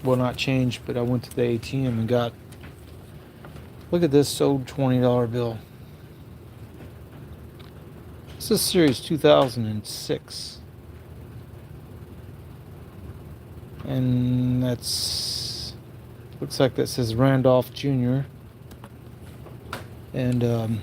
Well, not changed, but I went to the ATM and got, look at this old $20 bill. This is series 2006. And that's, looks like that says Randolph Jr. And the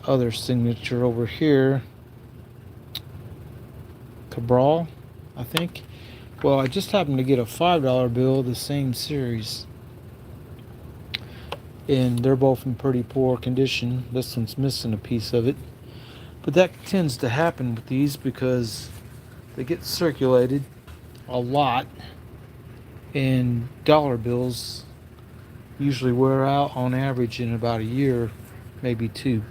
other signature over here, Cabral, I think. Well, I just happened to get a $5 bill, the same series. And they're both in pretty poor condition. This one's missing a piece of it. But that tends to happen with these because they get circulated a lot, and dollar bills usually wear out on average in about a year, maybe two.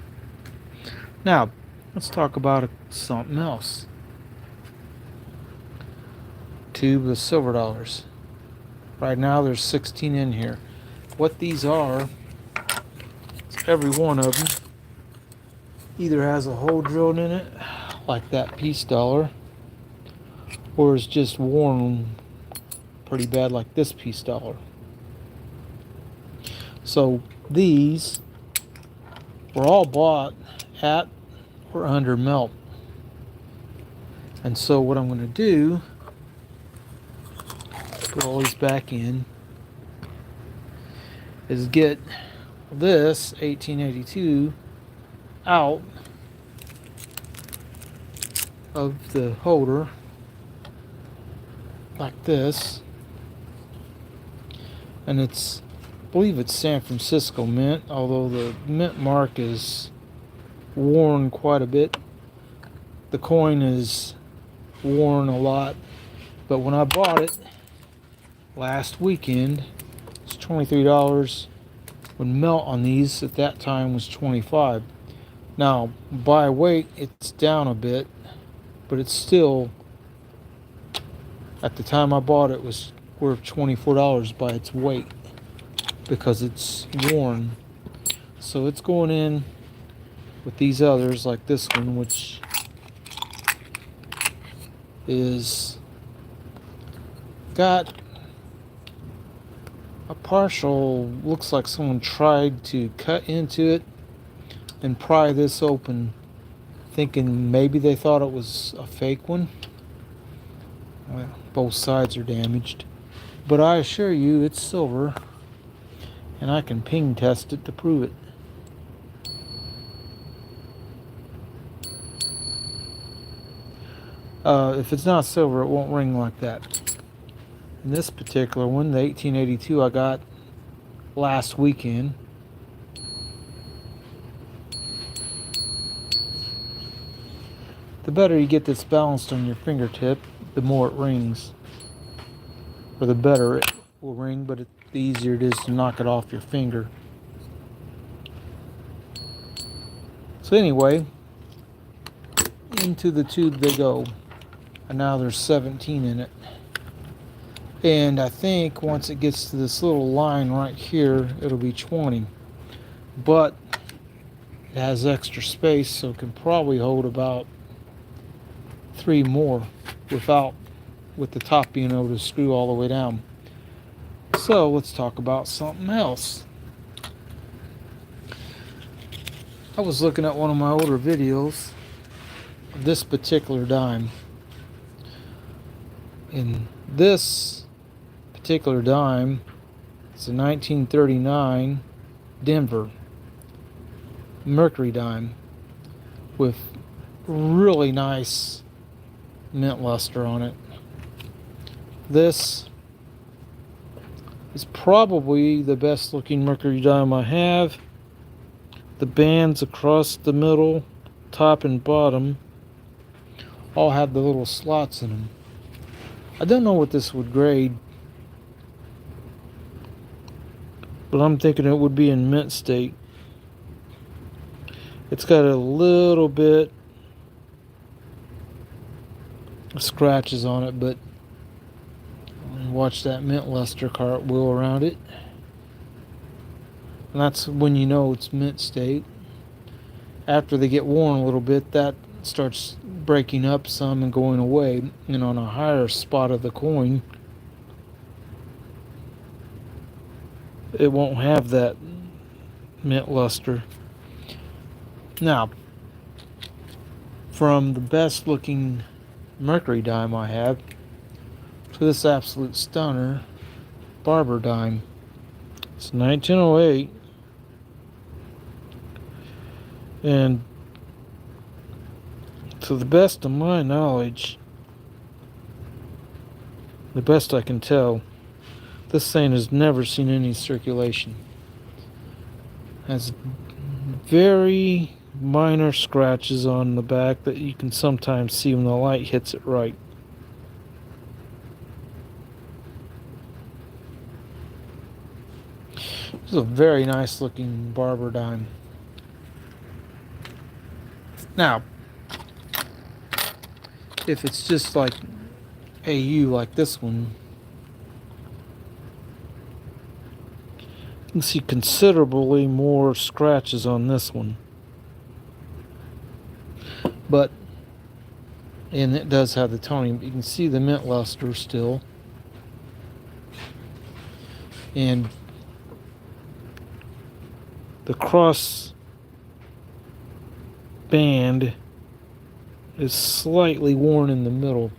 Now, let's talk about something else. Tube of silver dollars. Right now there's 16 in here. What these are, every one of them either has a hole drilled in it, like that piece dollar, or is just worn pretty bad, like this piece dollar. So these were all bought at or under melt. And so what I'm going to do, put all these back in, is get this 1882 out of the holder like this. And it's, I believe it's San Francisco mint, although the mint mark is worn quite a bit. The coin is worn a lot, but when I bought it last weekend, it's $23. When melt on these at that time was $25. Now by weight it's down a bit, but it's still, at the time I bought it, was worth $24 by its weight because it's worn. So it's going in with these others, like this one, which is got a partial, looks like someone tried to cut into it and pry this open, thinking maybe they thought it was a fake one. Well, both sides are damaged, but I assure you it's silver, and I can ping test it to prove it. If it's not silver, it won't ring like that. In this particular one, the 1882 I got last weekend, the better you get this balanced on your fingertip, the more it rings, or the better it will ring, but the easier it is to knock it off your finger. So anyway, into the tube they go, and now there's 17 in it. And I think once it gets to this little line right here, it'll be 20. But it has extra space, so it can probably hold about 3 more with the top being able to screw all the way down. So let's talk about something else. I was looking at one of my older videos of this particular dime. And this particular dime is a 1939 Denver Mercury dime with really nice mint luster on it. This is probably the best looking Mercury dime I have. The bands across the middle, top and bottom, all have the little slots in them. I don't know what this would grade, but I'm thinking it would be in mint state. It's got a little bit of scratches on it, but watch that mint luster cartwheel around it. And that's when you know it's mint state. After they get worn a little bit, that starts breaking up some and going away. And on a higher spot of the coin, it won't have that mint luster. Now, from the best looking mercury dime I have to this absolute stunner barber dime. It's 1908, and to the best of my knowledge, the best I can tell, this thing has never seen any circulation. Has very minor scratches on the back that you can sometimes see when the light hits it right. This is a very nice looking barber dime. Now, if it's just like AU like this one, you can see considerably more scratches on this one. But, and it does have the toning, but you can see the mint luster still. And the cross band is slightly worn in the middle.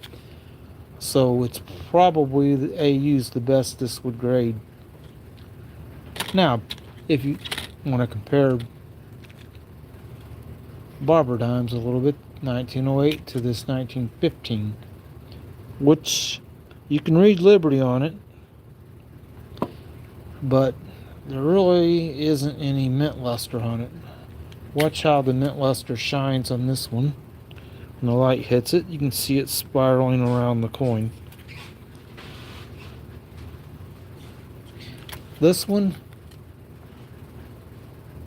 So it's probably the AU's the best this would grade. Now, if you want to compare barber dimes a little bit, 1908 to this 1915, which you can read Liberty on it, but there really isn't any mint luster on it. Watch how the mint luster shines on this one. When the light hits it, you can see it spiraling around the coin. This one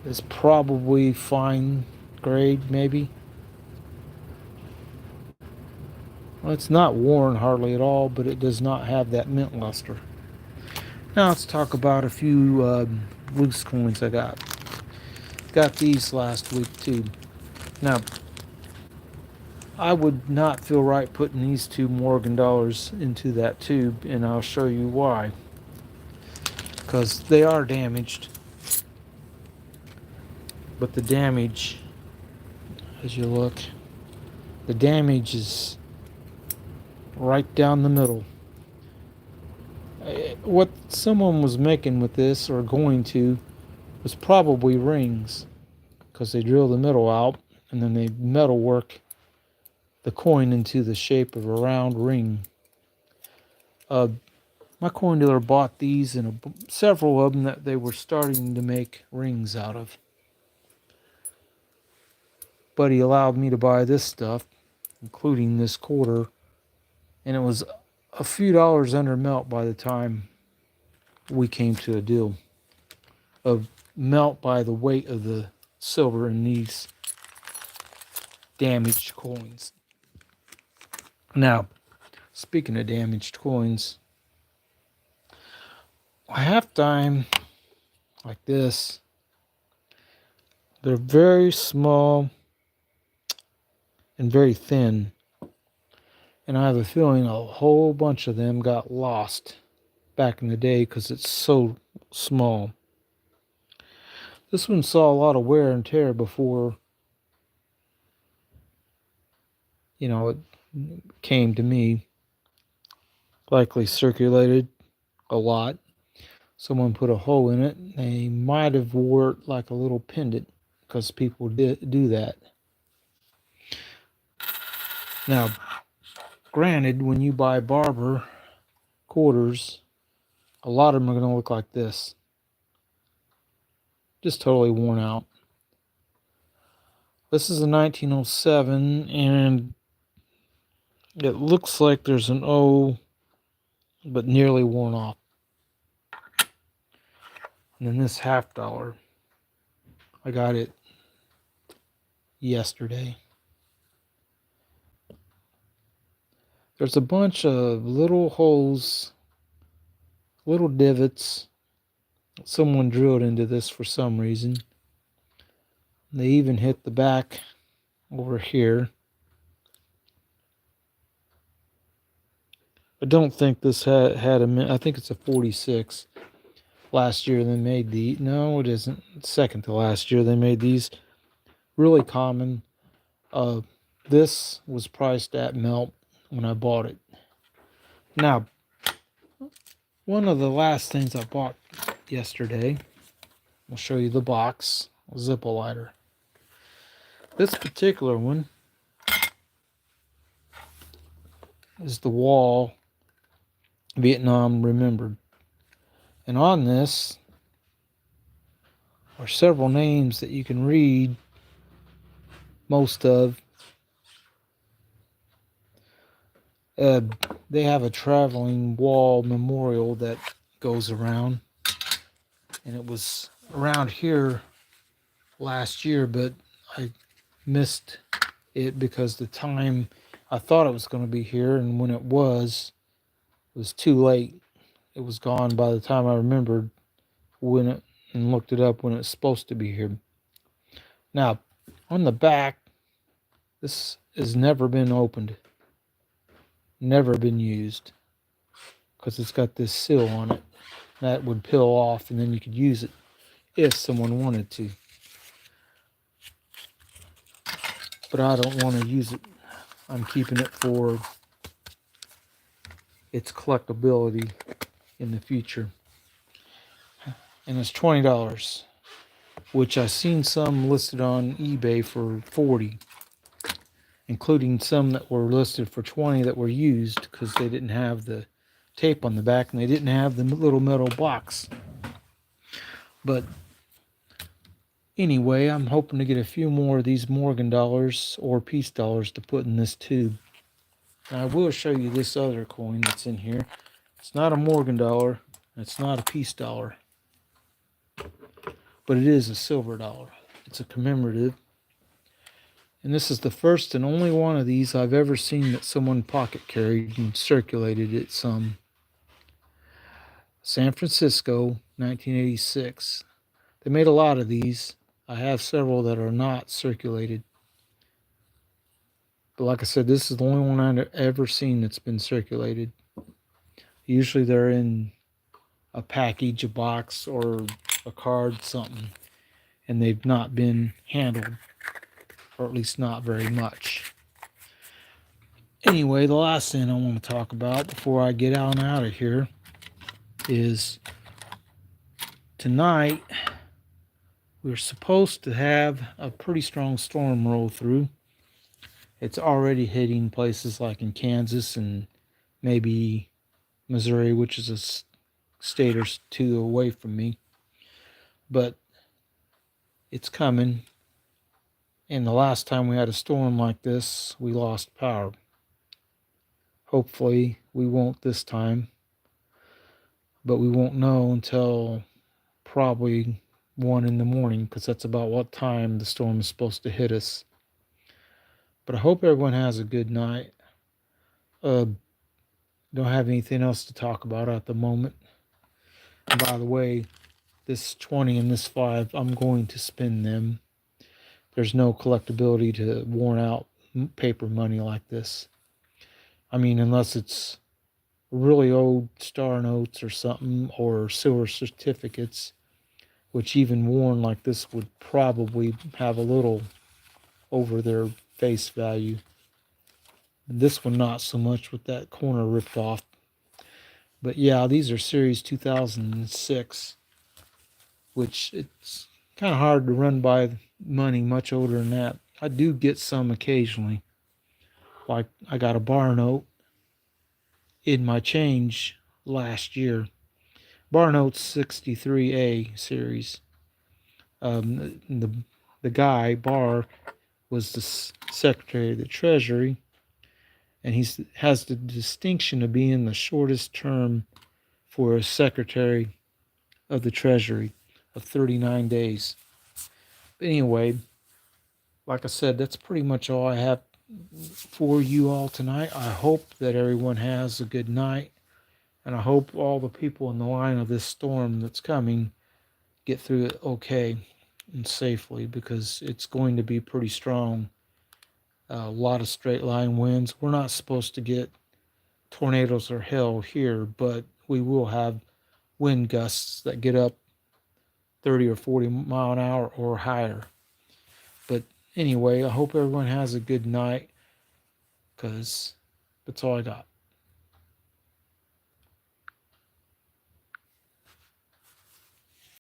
is probably fine grade, maybe. Well, it's not worn hardly at all, but it does not have that mint luster. Now let's talk about a few loose coins I got. Got these last week too. Now, I would not feel right putting these two Morgan dollars into that tube, and I'll show you why. Because they are damaged. But the damage, as you look, the damage is right down the middle. What someone was making with this, or going to, was probably rings. Because they drill the middle out, and then they metalwork the coin into the shape of a round ring. My coin dealer bought these and several of them that they were starting to make rings out of. But he allowed me to buy this stuff, including this quarter, and it was a few dollars under melt by the time we came to a deal of melt by the weight of the silver in these damaged coins. Now, speaking of damaged coins, a half dime like this, they're very small and very thin, and I have a feeling a whole bunch of them got lost back in the day because it's so small. This one saw a lot of wear and tear before, it came to me. Likely circulated a lot. Someone put a hole in it. They might have wore it like a little pendant because people do that. Now, granted, when you buy barber quarters, a lot of them are going to look like this. Just totally worn out. This is a 1907, and it looks like there's an O, but nearly worn off. And then this half dollar, I got it yesterday. There's a bunch of little holes, little divots. Someone drilled into this for some reason. They even hit the back over here. I don't think this had a mint. I think it's a 46. last year they made no, it isn't. Second to last year they made these. Really common. Uh, this was priced at melt when I bought it. Now, one of the last things I bought yesterday, I'll show you the box, a Zippo lighter. This particular one is the Wall Vietnam Remembered. And on this are several names that you can read most of. Uh, they have a traveling wall memorial that goes around. And it was around here last year, but I missed it because the time I thought it was going to be here, and when it was too late. It was gone by the time I remembered when it and looked it up when it's supposed to be here. Now, on the back, this has never been opened, never been used, because it's got this seal on it that would peel off, and then you could use it if someone wanted to. But I don't want to use it. I'm keeping it for its collectability in the future. And it's $20, which I've seen some listed on eBay for $40, including some that were listed for $20 that were used because they didn't have the tape on the back and they didn't have the little metal box. But anyway, I'm hoping to get a few more of these Morgan dollars or peace dollars to put in this tube. Now I will show you this other coin that's in here. It's not a Morgan dollar, it's not a peace dollar, but it is a silver dollar. It's a commemorative. And this is the first and only one of these I've ever seen that someone pocket carried and circulated at some. San Francisco, 1986. They made a lot of these. I have several that are not circulated. But like I said, this is the only one I've ever seen that's been circulated. Usually they're in a package, a box, or a card, something. And they've not been handled, or at least not very much. Anyway, the last thing I want to talk about before I get out of here is tonight we're supposed to have a pretty strong storm roll through. It's already hitting places like in Kansas and maybe Missouri, which is a state or two away from me. But it's coming. And the last time we had a storm like this, we lost power. Hopefully we won't this time. But we won't know until probably 1 in the morning, because that's about what time the storm is supposed to hit us. But I hope everyone has a good night. Don't have anything else to talk about at the moment. And by the way, this 20 and this 5, I'm going to spend them. There's no collectability to worn out paper money like this. I mean, unless it's really old star notes or something, or silver certificates, which even worn like this would probably have a little over their face value. This one not so much, with that corner ripped off. But yeah, these are series 2006, which it's kind of hard to run by money much older than that. I do get some occasionally. Like I got a bar note in my change last year. Bar note 63A series. The guy, Barr, was the Secretary of the Treasury, and he has the distinction of being the shortest term for a Secretary of the Treasury of 39 days. But anyway, like I said, that's pretty much all I have for you all tonight. I hope that everyone has a good night, and I hope all the people in the line of this storm that's coming get through it okay and safely, because it's going to be pretty strong. A lot of straight line winds. We're not supposed to get tornadoes or hail here, but we will have wind gusts that get up 30 or 40 mile an hour or higher. But anyway, I hope everyone has a good night, because that's all I got.